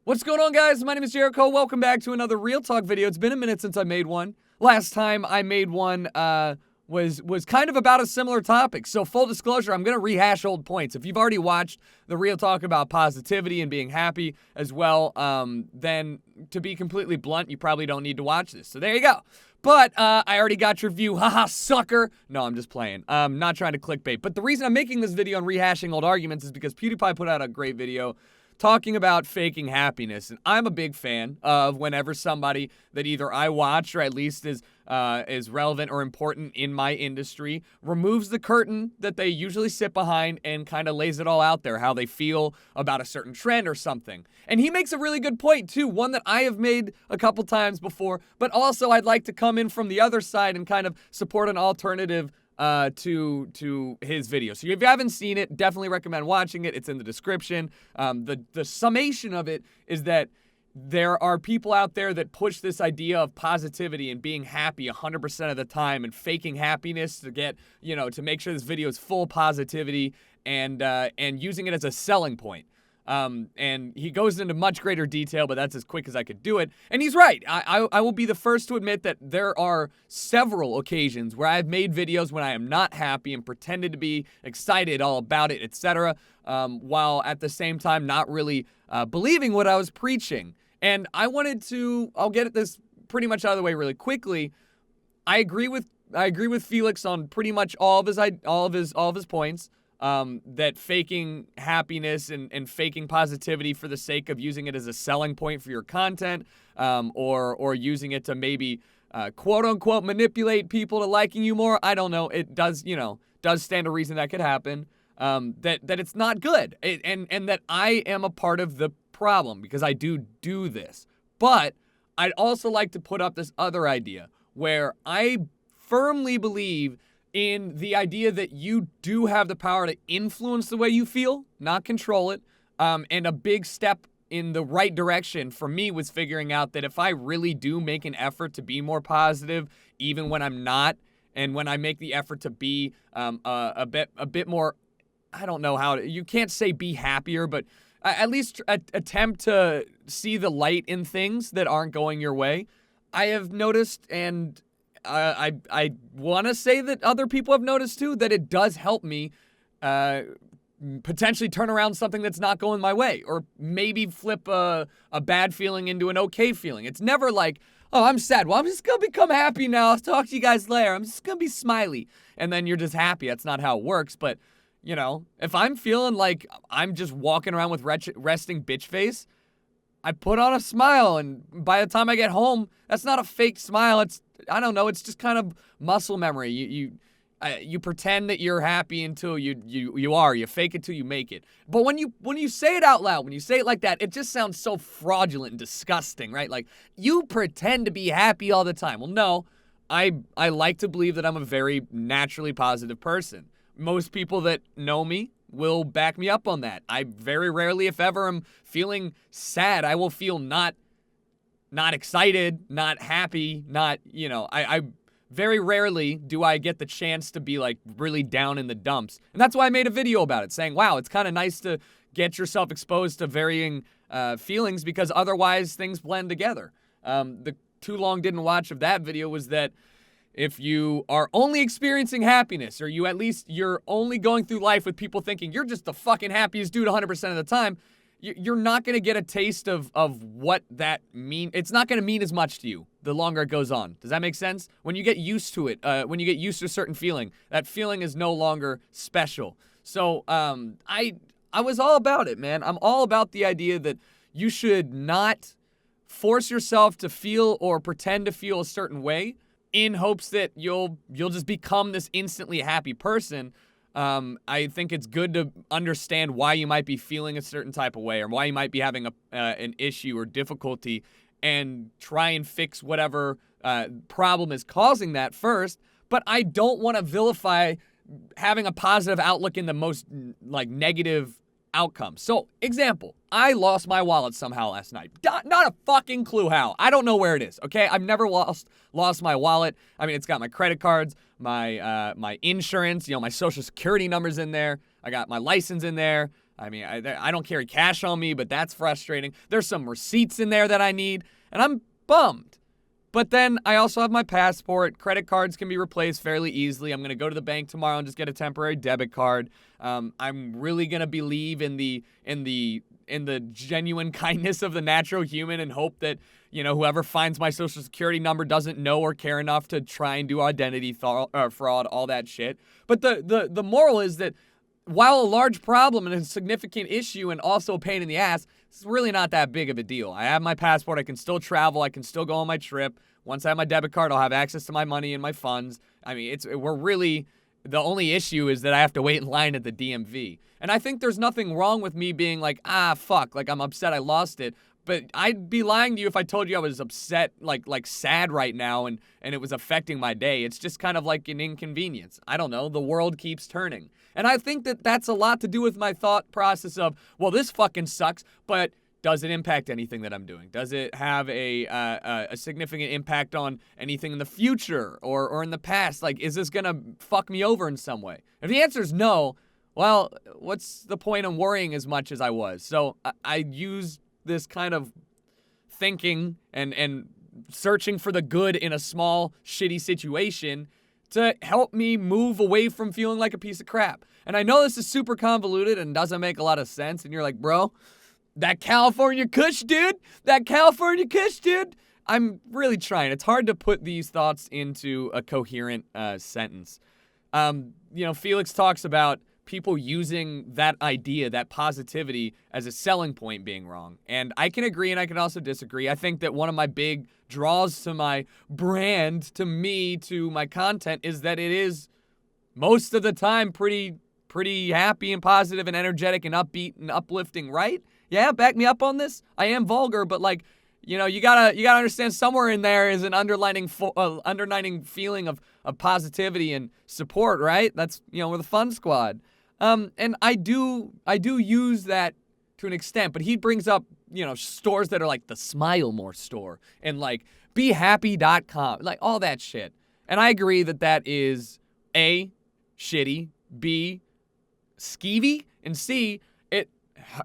What's going on, guys? My name is Jericho. Welcome back to another Real Talk video. It's been a minute since I made one. Last time I made one was kind of about a similar topic. So full disclosure, I'm going to rehash old points. If you've already watched the Real Talk about positivity and being happy as well, then to be completely blunt, you probably don't need to watch this. So there you go. But I already got your view. Haha, sucker. No, I'm just playing. I'm not trying to clickbait. But the reason I'm making this video and rehashing old arguments is because PewDiePie put out a great video talking about faking happiness. And I'm a big fan of whenever somebody that either I watch or at least is relevant or important in my industry removes the curtain that they usually sit behind and kind of lays it all out there, how they feel about a certain trend or something. And he makes a really good point too, one that I have made a couple times before, but also I'd like to come in from the other side and kind of support an alternative to his video. So if you haven't seen it, definitely recommend watching it. It's in the description. The summation of it is that there are people out there that push this idea of positivity and being happy 100% of the time and faking happiness to get, to make sure this video is full positivity and using it as a selling point. And he goes into much greater detail, but that's as quick as I could do it. And he's right. I will be the first to admit that there are several occasions where I've made videos when I am not happy and pretended to be excited all about it, etc., while at the same time not really believing what I was preaching. And I'll get this pretty much out of the way really quickly. I agree with Felix on pretty much all of his points. That faking happiness and faking positivity for the sake of using it as a selling point for your content, or using it to maybe quote unquote manipulate people to liking you more. I don't know. It does stand to reason that could happen. That it's not good, and that I am a part of the problem because I do this. But I'd also like to put up this other idea where I firmly believe in the idea that you do have the power to influence the way you feel, not control it. And a big step in the right direction for me was figuring out that if I really do make an effort to be more positive, even when I'm not, and when I make the effort to be a bit more, I don't know how to, you can't say be happier, but at least attempt to see the light in things that aren't going your way. I have noticed, and I want to say that other people have noticed too, that it does help me potentially turn around something that's not going my way, or maybe flip a bad feeling into an okay feeling. It's never like, oh, I'm sad. Well, I'm just going to become happy now. I'll talk to you guys later. I'm just going to be smiley. And then you're just happy. That's not how it works. But, if I'm feeling like I'm just walking around with resting bitch face, I put on a smile, and by the time I get home, that's not a fake smile. I don't know. It's just kind of muscle memory. You pretend that you're happy until you are. You fake it till you make it. But when you say it out loud, when you say it like that, it just sounds so fraudulent and disgusting, right? Like, you pretend to be happy all the time. Well, no. I like to believe that I'm a very naturally positive person. Most people that know me will back me up on that. I very rarely, if ever, am feeling sad. I will feel not excited, not happy, I very rarely do I get the chance to be like really down in the dumps. And that's why I made a video about it, saying, wow, it's kind of nice to get yourself exposed to varying feelings, because otherwise things blend together. The too long didn't watch of that video was that if you are only experiencing happiness, or you're only going through life with people thinking you're just the fucking happiest dude 100% of the time, you're not going to get a taste of what that means. It's not going to mean as much to you the longer it goes on. Does that make sense? When you get used to it, when you get used to a certain feeling, that feeling is no longer special. So I was all about it, man. I'm all about the idea that you should not force yourself to feel or pretend to feel a certain way in hopes that you'll just become this instantly happy person. I think it's good to understand why you might be feeling a certain type of way, or why you might be having an issue or difficulty, and try and fix whatever problem is causing that first. But I don't want to vilify having a positive outlook in the most negative outcome. So, example, I lost my wallet somehow last night. Not a fucking clue how. I don't know where it is, okay? I've never lost my wallet. I mean, it's got my credit cards, my insurance, my social security number's in there. I got my license in there. I mean, I don't carry cash on me, but that's frustrating. There's some receipts in there that I need, and I'm bummed. But then I also have my passport. Credit cards can be replaced fairly easily. I'm going to go to the bank tomorrow and just get a temporary debit card. I'm really going to believe in the genuine kindness of the natural human and hope that, whoever finds my social security number doesn't know or care enough to try and do identity fraud, all that shit. But the moral is that while a large problem and a significant issue and also a pain in the ass, it's really not that big of a deal. I have my passport. I can still travel. I can still go on my trip. Once I have my debit card, I'll have access to my money and my funds. I mean, the only issue is that I have to wait in line at the DMV. And I think there's nothing wrong with me being like, fuck, like I'm upset I lost it. But I'd be lying to you if I told you I was upset, like sad right now and it was affecting my day. It's just kind of like an inconvenience. I don't know. The world keeps turning. And I think that that's a lot to do with my thought process of, well, this fucking sucks, but does it impact anything that I'm doing? Does it have a significant impact on anything in the future or in the past? Like, is this going to fuck me over in some way? If the answer is no, well, what's the point in worrying as much as I was? So I use this kind of thinking and searching for the good in a small, shitty situation to help me move away from feeling like a piece of crap. And I know this is super convoluted and doesn't make a lot of sense, and you're like, bro, that California Kush, dude, I'm really trying. It's hard to put these thoughts into a coherent sentence. Felix talks about people using that idea, that positivity, as a selling point being wrong. And I can agree and I can also disagree. I think that one of my big draws to my brand, to me, to my content, is that it is most of the time pretty happy and positive and energetic and upbeat and uplifting, right? Yeah, back me up on this. I am vulgar, but you gotta understand somewhere in there is an underlining feeling of positivity and support, right? That's, we're the fun squad. And I do use that to an extent, but he brings up, stores that are like the Smile More store and like BeHappy.com, like all that shit. And I agree that is A, shitty, B, skeevy, and C,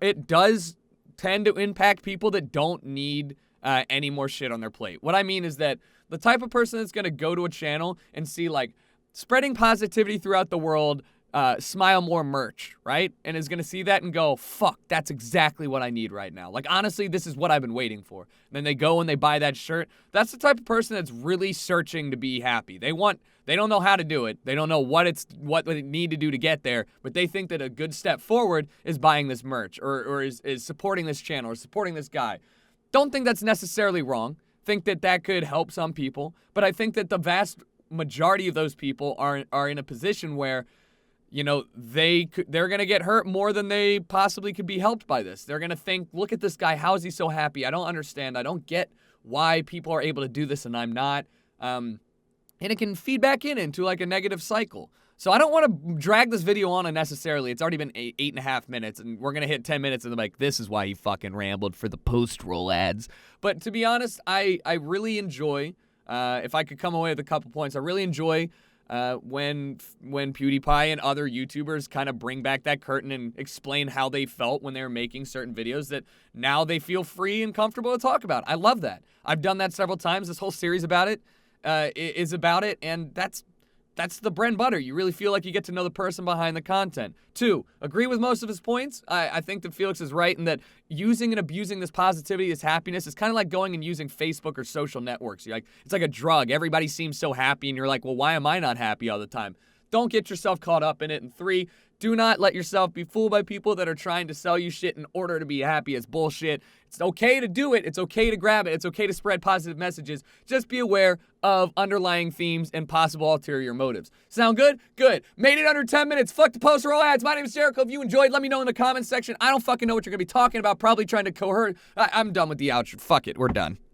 it does tend to impact people that don't need any more shit on their plate. What I mean is that the type of person that's going to go to a channel and see like spreading positivity throughout the world, Smile More merch, right? And is going to see that and go, fuck, that's exactly what I need right now. Like, honestly, this is what I've been waiting for. And then they go and they buy that shirt. That's the type of person that's really searching to be happy. They don't know how to do it. They don't know what they need to do to get there, but they think that a good step forward is buying this merch or is supporting this channel or supporting this guy. Don't think that's necessarily wrong. Think that could help some people, but I think that the vast majority of those people are in a position where they're going to get hurt more than they possibly could be helped by this. They're going to think, look at this guy. How is he so happy? I don't understand. I don't get why people are able to do this and I'm not. And it can feed back into like a negative cycle. So I don't want to drag this video on unnecessarily. It's already been 8.5 minutes and we're going to hit 10 minutes and I'm like, this is why he fucking rambled for the post-roll ads. But to be honest, I really enjoy, if I could come away with a couple points, I really enjoy when PewDiePie and other YouTubers kind of bring back that curtain and explain how they felt when they were making certain videos that now they feel free and comfortable to talk about. I love that. I've done that several times. This whole series about it is about it, and that's the bread and butter. You really feel like you get to know the person behind the content. 2, agree with most of his points. I think that Felix is right in that using and abusing this positivity, this happiness, is kind of like going and using Facebook or social networks. It's like a drug. Everybody seems so happy, and you're like, well, why am I not happy all the time? Don't get yourself caught up in it. And 3, do not let yourself be fooled by people that are trying to sell you shit in order to be happy. It's bullshit. It's okay to do it. It's okay to grab it. It's okay to spread positive messages. Just be aware of underlying themes and possible ulterior motives. Sound good? Good. Made it under 10 minutes. Fuck the post-roll ads. My name is Jericho. If you enjoyed, let me know in the comments section. I don't fucking know what you're going to be talking about. Probably trying to coerce. I'm done with the outro. Fuck it. We're done.